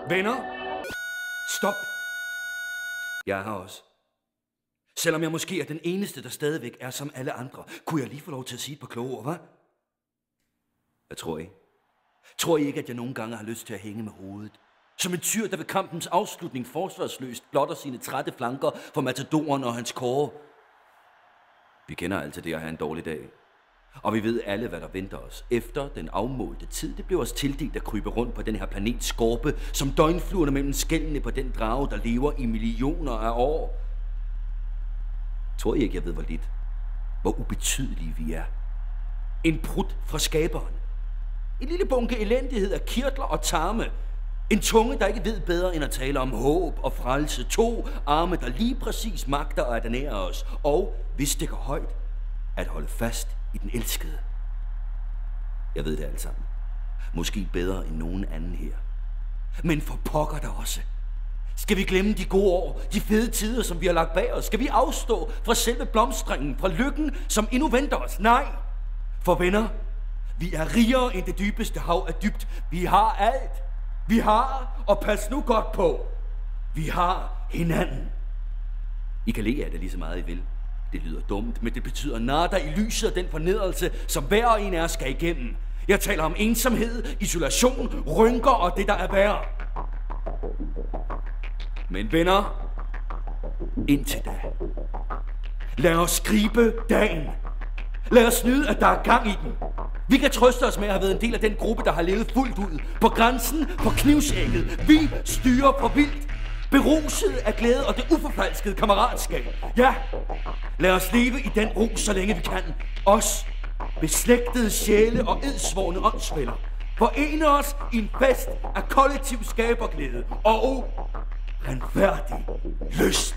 Venner, stop. Jeg er her også. Selvom jeg måske er den eneste, der stadigvæk er som alle andre, kunne jeg lige få lov til at sige et par kloge ord, hva'? Hvad tror I? Tror I ikke, at jeg nogle gange har lyst til at hænge med hovedet? Som en tyr, der ved kampens afslutning forsvarsløst blotter sine trætte flanker for matadoren og hans kåre. Vi kender altid det at have en dårlig dag. Og vi ved alle, hvad der venter os. Efter den afmålte tid, det blev os tildelt at krybe rundt på den her planet Skorpe, som døgnfluerne mellem skældene på den drage, der lever i millioner af år. Tror I ikke, jeg ved, hvor lidt, hvor ubetydelige vi er? En prut fra skaberen. En lille bunke elendighed af kirtler og tarme. En tunge, der ikke ved bedre end at tale om håb og frelse. 2 arme, der lige præcis magter at ernære os. Og, hvis det går højt, at holde fast i den elskede. Jeg ved det alt sammen. Måske bedre end nogen anden her. Men for pokker der også. Skal vi glemme de gode år, de fede tider, som vi har lagt bag os? Skal vi afstå fra selve blomstringen, fra lykken, som endnu venter os? Nej! For venner, vi er rigere end det dybeste hav er dybt. Vi har alt. Vi har, og pas nu godt på, vi har hinanden. I kan le af det lige så meget I vil. Det lyder dumt, men det betyder nada i lyset af den fornedrelse, som hver og en af os skal igennem. Jeg taler om ensomhed, isolation, rynker og det, der er værre. Men venner, indtil da, lad os gribe dagen. Lad os nyde, at der er gang i den. Vi kan trøste os med at have været en del af den gruppe, der har levet fuldt ud. På grænsen, på knivsækket. Vi styrer på vildt. Beruset af glæde og det uforfalskede kammeratskab. Ja, lad os leve i den ro, så længe vi kan. Os, beslægtede sjæle og edsvorne åndsfæller. Forene os i en fest af kollektiv skaberglæde og renfærdig lyst.